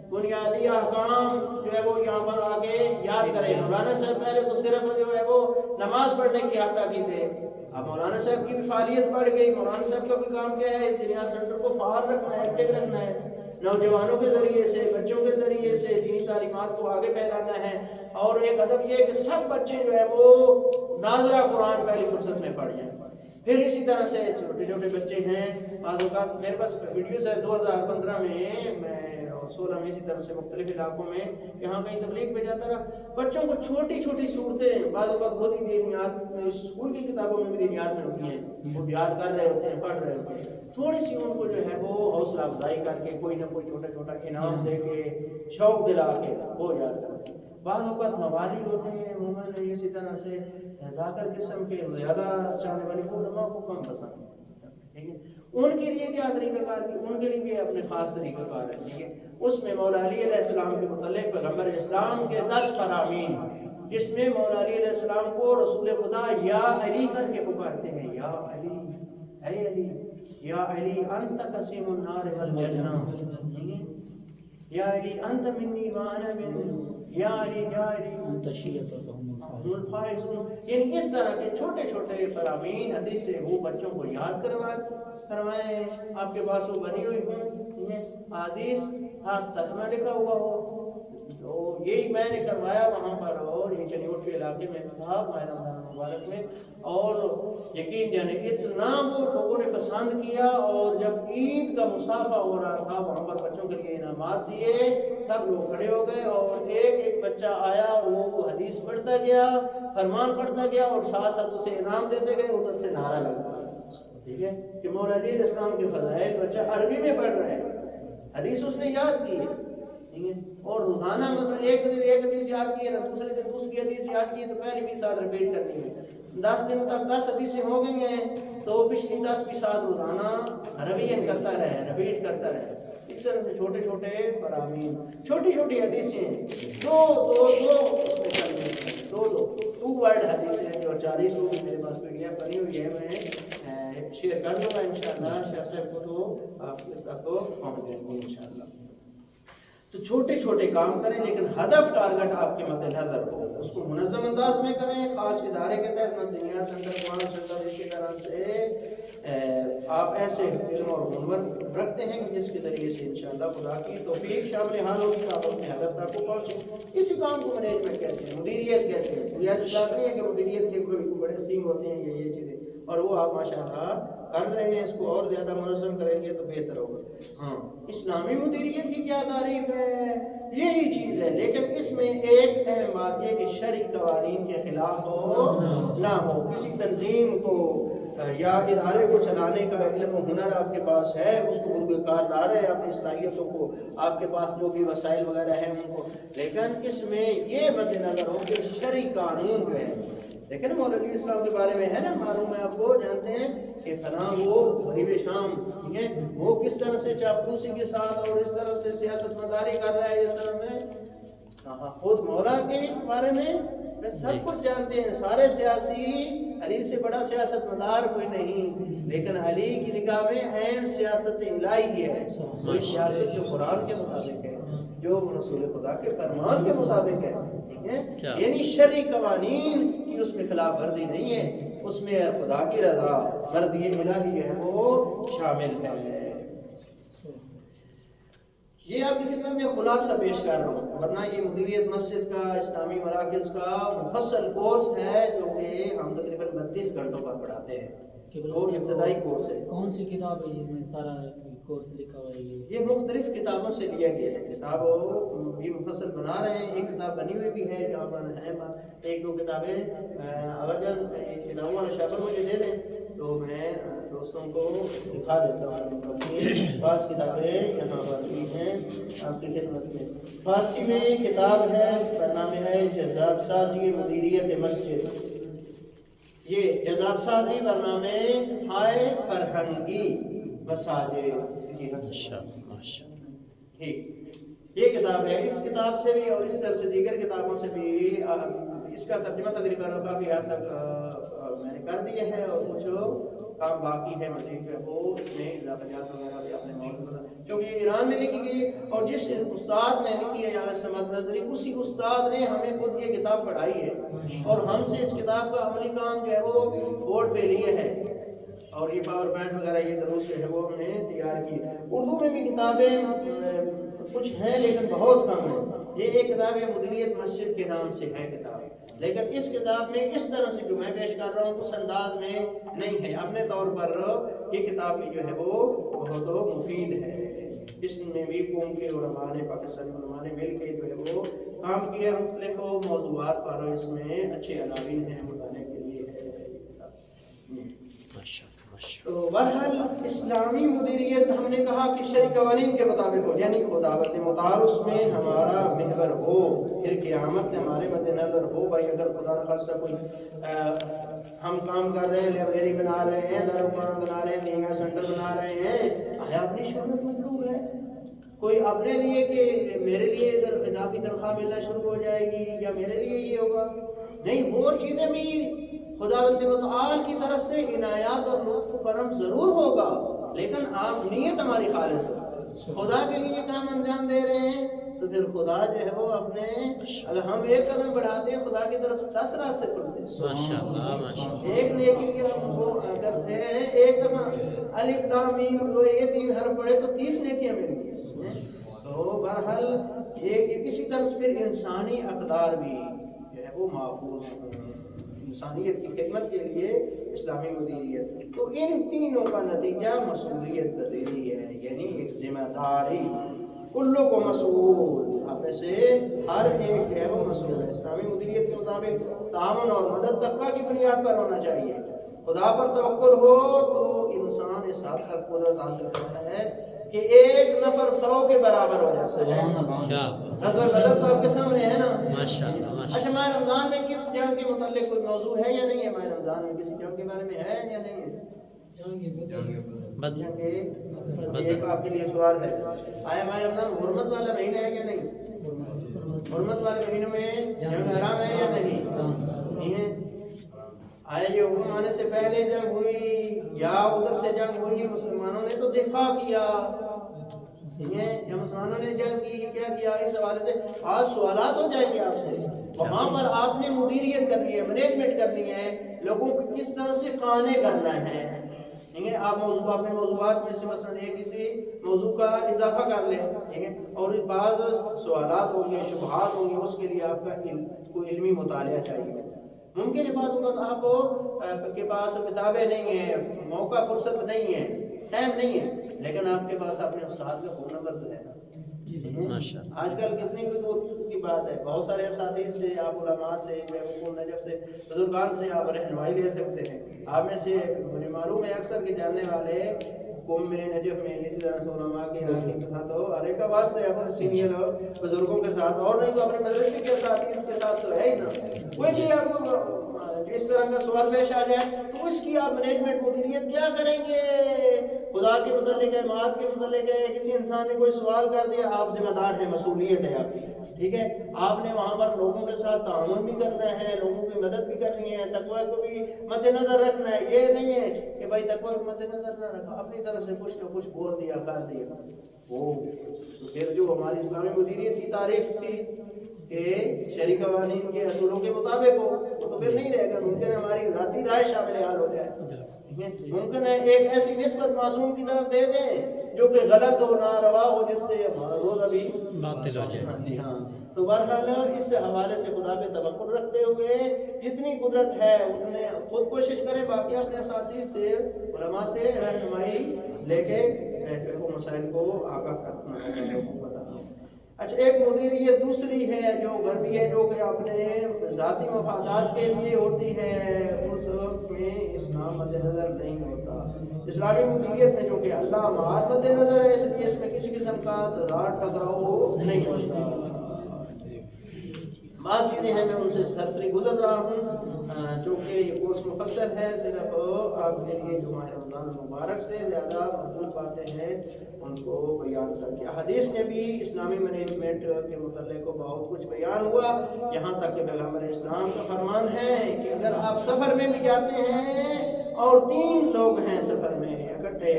بنیادی احکام جو ہے وہ یہاں پر آگے یاد کریں۔ مولانا صاحب پہلے تو صرف جو ہے وہ نماز پڑھنے کی حد تک ہی تھے، اب مولانا صاحب کی بھی فعالیت بڑھ گئی۔ مولانا صاحب کا بھی کام کیا ہے، دینیات سینٹر کو فعال رکھنا ہے، ایکٹیو رکھنا ہے، نوجوانوں کے ذریعے سے، بچوں کے ذریعے سے دینی تعلیمات کو آگے پھیلانا ہے۔ اور ایک ادب یہ کہ سب بچے جو ہے وہ ناظرہ قرآن پہلی فرصت میں پڑھ جائیں۔ پھر اسی طرح سے چھوٹے چھوٹے بچے ہیں، بعض اوقات میرے پاس ویڈیوز ہے 2015 میں اور 16 میں اسی طرح سے مختلف علاقوں میں یہاں کہیں تبلیغ پہ جاتا رہا، بچوں کو چھوٹی چھوٹی صورتیں بعض اوقات بہت ہی دینیات اسکول کی کتابوں میں بھی دینیات میں ہوتی ہیں، وہ یاد کر رہے ہوتے ہیں، پڑھ رہے ہوتے ہیں، تھوڑی سی ان کو جو ہے وہ حوصلہ افزائی کر کے کوئی نہ کوئی چھوٹا چھوٹا انعام دے کے شوق دلا کے وہ یاد کرتے ہیں۔ بعض اوقات موالی ہوتے ہیں عموماً اسی طرح سے ذاکر قسم کے زیادہ چاہنے والے علماء کو کم پسند ہے، ٹھیک ہے، ان کے لیے کیا طریقہ کار کی، ان کے لیے بھی اپنے خاص طریقہ کار ہے، ٹھیک ہے۔ اس میں مولا علی علیہ السلام کے متعلق پیغمبر اسلام کے 10 فرامین، جس میں مولا علی علیہ السلام کو رسول خدا یا علی کر کے پکارتے ہیں، یا علی، اے علی، یا علی انت قسیم النار والجنہ، یا علی انت منی وانا من، یا علی یا علی انت شیعۃ الفائزون۔ یعنی اس طرح کے چھوٹے چھوٹے فرامین حدیث سے وہ بچوں کو یاد کروائیں، آپ کے پاس وہ بنی ہوئی ہوں حدیث ہاتھ ترجمہ لکھا ہوا ہو، تو یہی میں نے کروایا وہاں پر، اور یہ چنیوٹ کے علاقے میں تھا ماہ رمضان مبارک میں، اور یقین جانے اتنا وہ لوگوں نے پسند کیا، اور جب عید کا مصافحہ ہو رہا تھا وہاں پر بچوں کے لیے انعامات دیے، سب لوگ کھڑے ہو گئے، اور ایک ایک بچہ آیا اور وہ حدیث پڑھتا گیا، فرمان پڑھتا گیا، اور ساتھ ساتھ اسے انعام دیتے گئے، ادھر سے نعرہ لگتا گیا، ٹھیک ہے، کہ مولا علی علیہ السلام کے فضائل بچہ عربی میں پڑھ رہا ہے، حدیث اس نے یاد کی ہے، ٹھیک ہے، اور روزانہ مثلا ایک دن ایک حدیث یاد کی ہے نا، دوسرے دن دوسری حدیث یاد کی ہے، تو پہلی بھی ساتھ ریپیٹ کرنی ہے، 10 دن تک 10 حدیثیں ہو گئی ہیں، تو پچھلی 10 بھی ساتھ روزانہ رویت کرتا رہے، ریپیٹ کرتا رہے۔ اس طرح سے چھوٹے چھوٹے فرامین، چھوٹی چھوٹی حدیثیں، دو ورڈ حدیثیں جو 40 کو میرے پاس پی ڈی ایف بنی ہوئی ہے، میں شیئر کر دوں گا انشاءاللہ، شاہ صاحب کو تو آپ تک تو پہنچ جائیں گے انشاءاللہ۔ تو چھوٹے چھوٹے کام کریں، لیکن ہدف ٹارگٹ آپ کے مد نظر ہو، اس کو منظم انداز میں کریں، خاص ادارے کے تحت دینیات سینٹر، قرآن سینٹر، اسی طرح سے آپ ایسے علم اور منور رکھتے ہیں کہ جس کے ذریعے سے انشاءاللہ خدا کی توفیق شامل حال ہوگی کہ آپ اپنے ہدف تک کو پہنچیں۔ اسی کام کو مینجمنٹ کہتے ہیں، مدیریت کہتے ہیں، یہ ایسی بات نہیں ہے کہ مدیریت کے کوئی بڑے سنگ ہوتے ہیں یہ چیزیں، اور وہ آپ ماشاءاللہ کر رہے ہیں، اس کو اور زیادہ منظم کریں گے تو بہتر ہوگا۔ ہاں، اسلامی مدیریت کی کیا تعریف ہے، یہی چیز ہے، لیکن اس میں ایک اہم بات یہ کہ شرعی قوانین کے خلاف نہ ہو، کسی تنظیم کو یا ادارے کو چلانے کا علم و ہنر آپ کے پاس ہے، اس کو بروئے کار لا رہے ہیں، اپنی صلاحیتوں کو، آپ کے پاس جو بھی وسائل وغیرہ ہیں ان کو، لیکن اس میں یہ مد نظر ہو کہ شرعی قانون جو ہے، لیکن مولوی اسلام کے بارے میں ہے نا معلوم ہے آپ کو، جانتے ہیں کہ فلاں وہ غریب شام، ٹھیک ہے، وہ کس طرح سے چاپلوسی کے ساتھ اور اس طرح سے سیاست مداری کر رہا ہے، اس طرح سے خود مولا کے بارے میں سب کچھ جانتے ہیں، سارے سیاسی، علی سے بڑا سیاست مدار کوئی نہیں، لیکن علی کی نگاہ میں عین سیاست الہی ہے، وہی سیاست جو قرآن کے مطابق ہے، جو رسول خدا کے فرمان کے مطابق ہے، ٹھیک ہے، یعنی شرعی قوانین کی اس میں خلاف ورزی نہیں ہے، اس میں خدا کی رضا مرضی الہی ہے وہ شامل ہے۔ یہ آپ کی خدمت میں خلاصہ پیش کر رہا ہوں، ورنہ یہ مدیریت مسجد کا، اسلامی مراکز کا مفصل کورس ہے جو کہ ہم تقریباً 32 گھنٹوں پر پڑھاتے ہیں، وہ ابتدائی کورس ہے۔ کون سی کتاب ہے جس میں سارا کورس لکھا ہوا ہے؟ یہ مختلف کتابوں سے لیا گیا ہے، کتاب یہ مفصل بنا رہے ہیں، ایک کتاب بنی ہوئی بھی ہے جہاں پر ہے، ایک دو کتابیں اگر کتابوں والا شاپر مجھے دے دیں تو میں دوستوں کو دکھا دیتا ہوں، بعض کتابیں یہاں پر بھی ہیں آپ کی خدمت میں۔ فارسی میں کتاب ہے، نام ہے جذاب سازی مدیریت مسجد، یہ جذاب سازی برنامے ہائے فرہنگی مساجد، ٹھیک، یہ کتاب ہے، اس کتاب سے بھی اور اس طرح سے دیگر کتابوں سے بھی اس کا ترجمہ تقریباً کافی حد تک میں نے کر دیا ہے، اور کچھ کام باقی ہے مزید جو ہے وہ اس میں اضافیات وغیرہ بھی کیونکہ یہ ایران میں لکھی گئی اور جس استاد نے لکھی ہے یعنی سماعت نظری اسی استاد نے ہمیں خود یہ کتاب پڑھائی ہے اور ہم سے اس کتاب کا عملی کام جو ہے وہ بورڈ پہ لیے ہے اور یہ پاور پوائنٹ وغیرہ یہ دروس جو ہے وہ ہم نے تیار کی ہے۔ اردو میں بھی کتابیں کچھ ہیں لیکن بہت کم ہیں۔ یہ ایک کتاب ہے مدیریت مسجد کے نام سے ہے کتاب، لیکن اس کتاب میں اس طرح سے جو میں پیش کر رہا ہوں اس انداز میں نہیں ہے۔ اپنے طور پر یہ کتاب بھی جو ہے وہ بہت مفید ہے۔ اس میں بھی قوم کے علماء نے پاکستانی علماء نے مل کے جو ہے وہ کام کیے، مختلف موضوعات پر اس میں اچھے عناوین ہیں مطالعے کے لیے ہے۔ تو بہرحال اسلامی مدیریت ہم نے کہا کہ شرعی قوانین کے مطابق ہو، یعنی خداوند مختار اس میں ہمارا محور ہو، پھر قیامت ہمارے مد نظر ہو۔ بھائی اگر خدا نخواستہ کوئی ہم کام کر رہے ہیں، لائبریری بنا رہے ہیں، دارالقرآن بنا رہے ہیں، لینگا سینٹر بنا رہے ہیں، آیا اپنی شہرت مطلوب ہے؟ کوئی اپنے لیے کہ میرے لیے ادھر اضافی تنخواہ ملنا شروع ہو جائے گی یا میرے لیے یہ ہوگا؟ نہیں، وہ چیزیں بھی خداوند متعال کی طرف سے عنایات اور لطف و کرم ضرور ہوگا، لیکن آپ نیت ہماری خالص ہو، خدا کے لیے کام انجام دے رہے ہیں تو پھر خدا جو ہے وہ اپنے اگر ہم ایک قدم بڑھاتے ہیں خدا کی طرف سے 10 راستے کھلتے ہیں۔ ایک نیکی کے ہم وہ کرتے ہیں، ایک دفعہ الف لام میم یہ 3 حرف پڑھے تو 30 نیکیاں مل گئی۔ تو بہرحال یہ کسی طرح سے پھر انسانی اقدار بھی جو ہے وہ محفوظ ہیں انسانیت کی خدمت کے لیے اسلامی مدیریت۔ تو ان تینوں کا نتیجہ مسئولیت پذیری ہے، یعنی ایک ذمہ داری، کلو کو مسئول، آپ میں سے ہر ایک جو ہے وہ مسئول ہے۔ اسلامی مدیریت کے مطابق تعاون اور مدد تقویٰ کی بنیاد پر ہونا چاہیے۔ خدا پر توکل ہو تو انسان اس حد تک قدرت حاصل کرتا ہے کہ ایک نفر 100 کے برابر ہو جاتا ہے۔ غزوہ بدر تو آپ کے سامنے ہے نا۔ اچھا، ماہ رمضان میں کس جنگ کے متعلق کوئی موضوع ہے یا نہیں ہے؟ ماہ رمضان میں کسی جنگ کے بارے میں ہے یا نہیں ہے؟ ایک آپ کے لیے سوال ہے، آیا ماہ رمضان حرمت والا مہینہ ہے یا نہیں؟ حرمت والے مہینوں میں جنگ حرام ہے یا نہیں ہے؟ آیا یہ حکم آنے سے پہلے جنگ ہوئی یا ادھر سے جنگ ہوئی، مسلمانوں نے تو دفاع کیا، یا مسلمانوں نے جنگ کی، کیا کیا؟ اس حوالے سے آج سوالات ہو جائیں گے آپ سے۔ وہاں پر آپ نے مدیریت کرنی ہے، مینجمنٹ کرنی ہے، لوگوں کو کس طرح سے قانے کرنا ہے۔ آپ موضوع اپنے موضوعات میں سے مثلا ایک کسی موضوع کا اضافہ کر لیں، ٹھیک ہے، اور بعض سوالات ہوں گے، شبہات ہوں گے، اس کے لیے آپ کا کوئی علمی مطالعہ چاہیے۔ ممکن ہے بعض اوقات آپ کے پاس کتابیں نہیں ہیں، موقع فرصت نہیں ہے، ٹائم نہیں ہے، لیکن آپ کے پاس اپنے استاد کا فون نمبر تو ہے نا۔ آج کل کتنی دور کی بات ہے، بہت سارے اساتذہ سے، آپ علماء سے، نجف سے، بزرگان سے آپ رہنمائی لے سکتے ہیں۔ آپ میں سے مجھے معلوم ہے اکثر کے جاننے والے قوم میں، نجف میں، اسی طرح علماء کے ساتھ ہو، ہر ایک کا واسطہ ہے اپنے سینئر بزرگوں کے ساتھ، اور نہیں تو اپنے مدرسے کے ساتھ، اس کے ساتھ تو ہے ہی نا۔ کوئی بھی آپ کو اس طرح کا سوال پیش آ جائے تو اس کی آپ مینجمنٹ مدیریت کیا کریں گے؟ خدا کے متعلق ہے، معاد کے متعلق ہے، کسی انسان نے کوئی سوال کر دیا، آپ ذمہ دار ہیں، مسئولیت ہے آپ کی، ٹھیک ہے۔ آپ نے وہاں پر لوگوں کے ساتھ تعاون بھی کرنا ہے، لوگوں کی مدد بھی کرنی ہے، تقویٰ کو بھی مد نظر رکھنا ہے۔ یہ نہیں ہے کہ بھائی تقویٰ کو مد نظر نہ رکھا، اپنی طرف سے کچھ نہ کچھ بول دیا، کر دیا، وہ پھر جو ہماری اسلامی مدیریت کی تعریف تھی کہ شرعی قوانین کے اصولوں کے مطابق ہو، تو پھر نہیں رہے گا۔ ممکن ہے ہماری ذاتی رائے شامل حال ہو جائے، ممکن ہے ایک ایسی نسبت معصوم کی طرف دے دیں جو کہ غلط ہو، ناروا ہو، جس سے ہمارا روزہ بھی باطل ہو جائے۔ تو بہرحال اس حوالے سے خدا پہ توکل رکھتے ہوئے جتنی قدرت ہے اتنے خود کوشش کریں، باقی اپنے اساتذہ سے، علماء سے رہنمائی لے کے مسائل کو آگاہ کرنا۔ اچھا، ایک مدیریت دوسری ہے جو غربی ہے، جو کہ اپنے ذاتی مفادات کے لیے ہوتی ہے، اس میں اسلام مد نظر نہیں ہوتا۔ اسلامی مدیریت میں جو کہ اللہ معاد مد نظر ہے، اس لیے اس میں کسی قسم کا تضاد ٹکراؤ نہیں ہوتا۔ بعض چیزیں ہیں، میں ان سے سرسری گزر رہا ہوں، جو کہ یہ کورس مفصل ہے، صرف آپ کے لیے جو ماہ رمضان المبارک سے زیادہ مضبوط باتیں ہیں ان کو بیان کر کے۔ حدیث میں بھی اسلامی مینجمنٹ کے متعلق بہت کچھ بیان ہوا، یہاں تک کہ پیغمبر اسلام کا فرمان ہے کہ اگر آپ سفر میں بھی جاتے ہیں اور 3 لوگ ہیں سفر میں اکٹھے،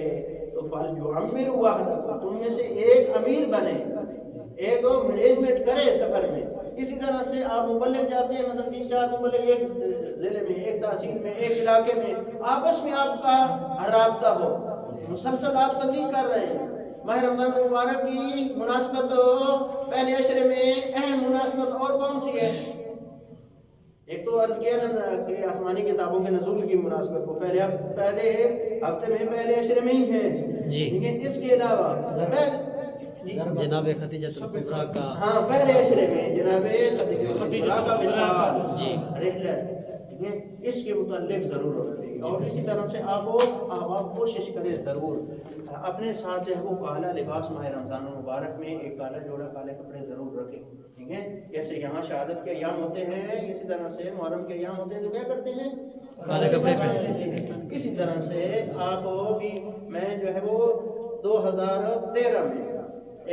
تو تو فَلْيُعَمِّرْ وَحْدَهُ، تم میں سے ایک امیر بنے، ایک مینجمنٹ کرے سفر میں۔ اسی طرح سے آپ مبلغ جاتے ہیں، مثلا 3-4 مبلغ ایک ضلع میں، ایک تحصیل میں، ایک علاقے میں، آپس میں آپ کا رابطہ ہو، مسلسل آپ تبلیغ کر رہے ہیں۔ ماہ رمضان المبارک کی مناسبت پہلے عشرے میں اہم مناسبت اور کون سی ہے؟ ایک تو عرض کیا نا کہ آسمانی کتابوں کے نزول کی مناسبت کو پہلے ہفتے میں پہلے عشرے میں ہی ہے جی، لیکن اس کے علاوہ جناب خدیجہ الکبریٰ کا، ہاں پہلے عشرے میں جناب خدیجہ الکبریٰ کا وصال جی، رحلت، اس کے متعلق ضرور ہونا چاہیے۔ اور اسی طرح سے آپ کوشش کریں ضرور اپنے ساتھ جو ہے وہ کالا لباس ماہ رمضان المبارک میں ایک کالا جوڑا کالے کپڑے ضرور رکھیں، ٹھیک ہے؟ جیسے یہاں شہادت کے ایام ہوتے ہیں، اسی طرح سے محرم کے ایام ہوتے ہیں تو کیا کرتے ہیں؟ کالے کپڑے پہنتے ہیں۔ اسی طرح سے آپ بھی، میں جو ہے وہ 2013 میں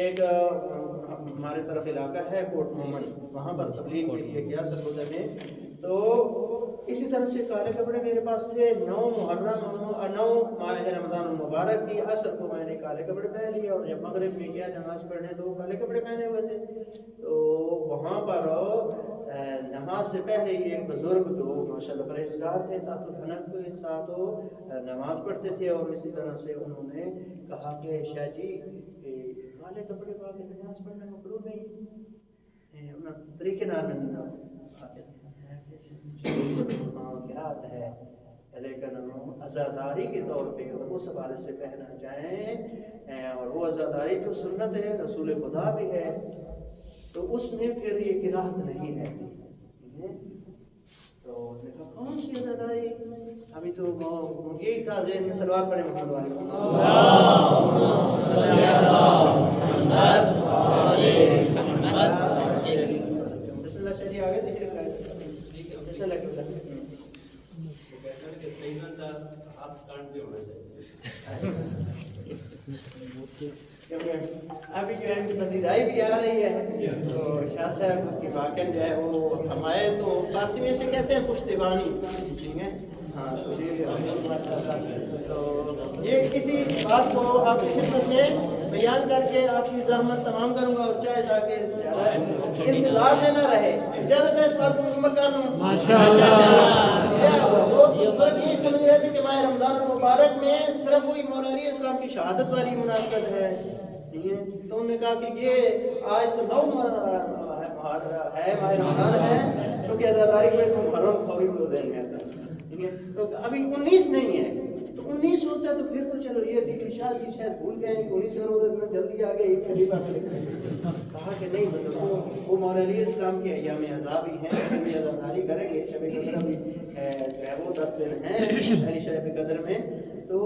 ایک ہمارے طرف علاقہ ہے کوٹ مومن، وہاں پر تبلیغ کے لیے گیا سرگودا میں، تو اسی طرح سے کالے کپڑے میرے پاس تھے۔ 9 ماہ رمضان المبارک کی عصر کو میں نے کالے کپڑے پہن لیے، اور جب مغرب میں گیا نماز پڑھنے تو کالے کپڑے پہنے ہوئے تھے۔ تو وہاں پر نماز سے پہلے ایک بزرگ جو ماشاءاللہ پرہیزگار تھے، تحت الحنک کے ساتھ نماز پڑھتے تھے، اور اسی طرح سے انہوں نے کہا کہ شاہ جی کالے کپڑے پا کے نماز پڑھنا مکروہ نہیں، طریقے نال قرات ہے، لیکن عزاداری کے طور پہ اگر اس حوالے سے پہنا جائیں، اور وہ عزاداری جو سنت ہے رسول خدا بھی ہے، تو اس میں پھر یہ قرات نہیں رہتی۔ تو اس نے کہا کون سی عزاداری؟ ابھی تو یہی تھا ذہن میں، صلوات پڑھیں محمد والے اللہم صلی علی محمد۔ بسم اللہ چلیے آگے دیکھیے، بسم اللہ کے ابھی جو ہے پذیرائی بھی آ رہی ہے، تو شاہ صاحب کی واقعہ جو ہے وہ ہمارے تو فارسی میں سے کہتے ہیں پشتیبانی، ٹھیک ہے؟ ہاں تو یہ کسی بات کو آپ کی خدمت میں بیان کر کے آپ کی زحمت تمام کروں گا، اور چاہے تاکہ زیادہ انتظار میں نہ رہے، اجازت ہے اس بات کو مکمل کر لوں۔ یہ سمجھ رہے تھے کہ ماہ رمضان المبارک میں صرف وہی مولا علی اسلام کی شہادت والی مناسبت ہے، تو انہوں نے کہا کہ یہ آج تو 9 ہے ماہ رمضان ہے، کیونکہ عزاداری کی وجہ سے محرم فوری ذہن میں آتا ہے، ٹھیک ہے؟ تو ابھی 19 نہیں ہے، تو 19 ہوتا ہے تو پھر تو چلو یہ تھی کہ شاید بھول گئے کہ 19 ہوتا ہے جلدی آگے ایک خلیفہ میں کہا کہ نہیں، مطلب وہ مولا علی اسلام کے ایام عذاب ہی ہیں، بھی عزاداری کریں گے، شب قدر بھی جو ہے وہ 10 دن ہیں پہلی شب قدر میں، تو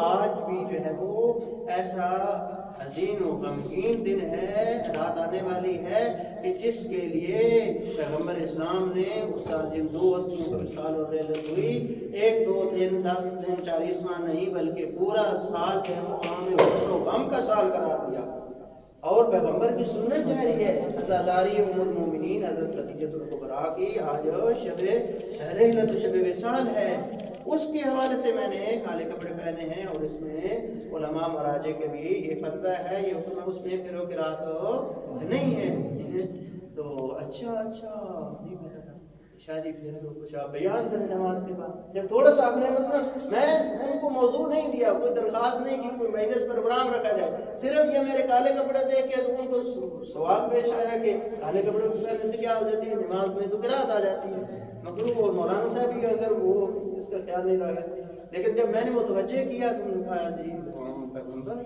آج بھی جو ہے وہ ایسا حزین و غمگین دن ہے، رات آنے والی ہے کہ جس کے لیے پیغمبر اسلام نے اس سال جن 2 سال اور رحلت ہوئی، 1 2 3 10 دن 40 ماہ نہیں بلکہ پورا سال جو ہے وہ عام غم کا سال قرار دیا، اور پیغمبر کی سنت جاری ہے عزاداری ام المومنین حضرت خدیجہ الکبریٰ کی آج شب رحلت و شب وصال ہے۔ اس کے حوالے سے میں نے کالے کپڑے پہنے ہیں، اور اس میں علماء مراجع کے بھی یہ فتویٰ ہے، یہ حکم ہے، اس میں پھر و قرات نہیں ہے۔ تو اچھا نہیں پتا تھا شاہ جی، پھر تو کچھ آپ بیان کریں نماز کے بعد، جب تھوڑا سا آپ نے مثلا میں ان کو موضوع نہیں دیا، کوئی درخواست نہیں کی کوئی مجلس پروگرام رکھا جائے، صرف یہ میرے کالے کپڑے دیکھ کے تو ان کو سوال پیش آیا کہ کالے کپڑے پہننے سے کیا ہو جاتی ہے، نماز میں تو قرات آ جاتی ہے مکروہ، اور مولانا صاحب بھی اگر وہ اس کا خیال نہیں رکھا، لیکن جب میں نے متوجہ کیا تو انہوں نے کہا جی پیغمبر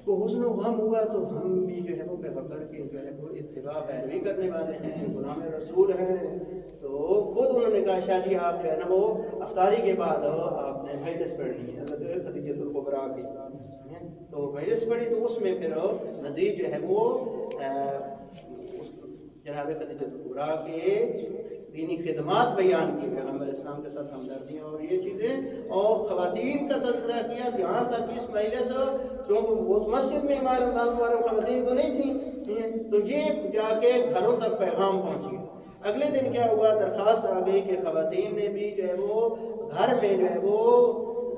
کو حسن و غم ہوا تو ہم بھی جو ہے وہ پیغمبر کے جو ہے وہ اتباع پیروی کرنے والے ہیں، غلام رسول ہیں، تو خود انہوں نے کہا شاہ جی آپ جو ہے نا وہ افطاری کے بعد آپ نے مجلس پڑھنی ہے حضرت خدیجہ الکبریٰ کی، تو مجلس پڑھی تو اس میں پھر مزید جو ہے وہ جناب خدیجہ الکبریٰ کے دینی خدمات بیان کی، پیغمبر اسلام کے ساتھ ہمدردیاں اور یہ چیزیں، اور خواتین کا تذکرہ کیا، یہاں تک اس مجلس کیونکہ وہ مسجد میں ہمارے رمضان والے خواتین تو نہیں تھیں، تو یہ جا کے گھروں تک پیغام پہنچ گیا۔ اگلے دن کیا ہوا، درخواست آ گئی کہ خواتین نے بھی جو ہے وہ گھر میں جو ہے وہ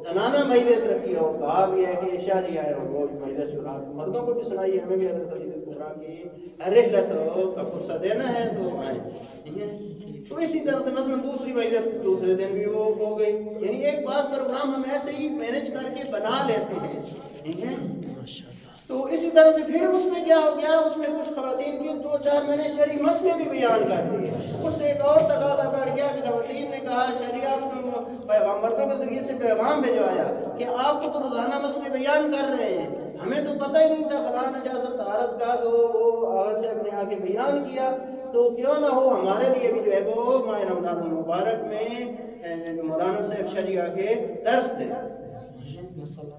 زنانہ مجلس رکھی اور کہا بھی ہے کہ شاہ جی آئے اور وہ مجلس جو رات مردوں کو بھی سنائی ہے، ہمیں بھی حضرت علی الکبریٰ کی رحلت کا فرصہ دینا ہے تو آئیں، ٹھیک ہے؟ تو اسی طرح سے مثلا دوسری مجلس دوسرے دن بھی وہ ہو گئی، یعنی ایک بات پروگرام ہم ایسے ہی مینج کر کے بنا لیتے ہیں، ٹھیک ہے؟ تو اسی طرح سے پھر اس میں کیا ہو گیا، اس میں کچھ خواتین کی 2-4 میں نے شرعی مسئلے بھی بیان کر دیے، اس سے ایک اور تقاضا بڑھ گیا کہ خواتین نے کہا شریعت پیغمبروں کے ذریعے سے پیغام بھجوایا کہ آپ کو تو روزانہ مسئلے بیان کر رہے ہیں، ہمیں تو پتہ ہی نہیں تھا فلاں نجاست طہارت کا، تو وہ آغاز سے اپنے آگے بیان کیا، تو کیوں نہ ہو ہمارے لیے بھی جو ہے وہ ماہ رمضان المبارک میں مولانا صاحب شاہ جی آگے درس دیں۔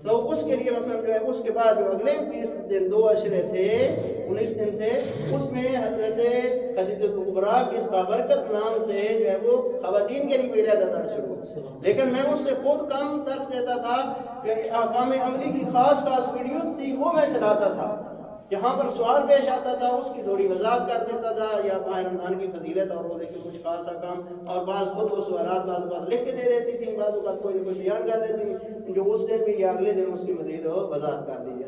تو اس کے لیے مثلا جو ہے اس کے بعد جو اگلے 20 دن 2 عشرے تھے 19 دن تھے، اس میں حضرت خدیجہ الکبریٰ کی اس بابرکت نام سے جو ہے وہ خواتین کے لیے علیحدہ درس شروع، لیکن میں اس سے خود کم درس دیتا تھا کہ احکام عملی کی خاص ویڈیوز تھی وہ میں چلاتا تھا، جہاں پر سوال پیش آتا تھا اس کی تھوڑی وضاحت کر دیتا تھا، یا ماہ رمضان کی فضیلت اور روزے کے کچھ خاص احکام، اور بعض خود وہ سوالات بعض لکھ کے دے دیتی تھی، بعض اوقات کوئی بیان کر دیتی تھی، جو اس دن بھی یا اگلے دن اس کی مزید وضاحت کر دی جاتی۔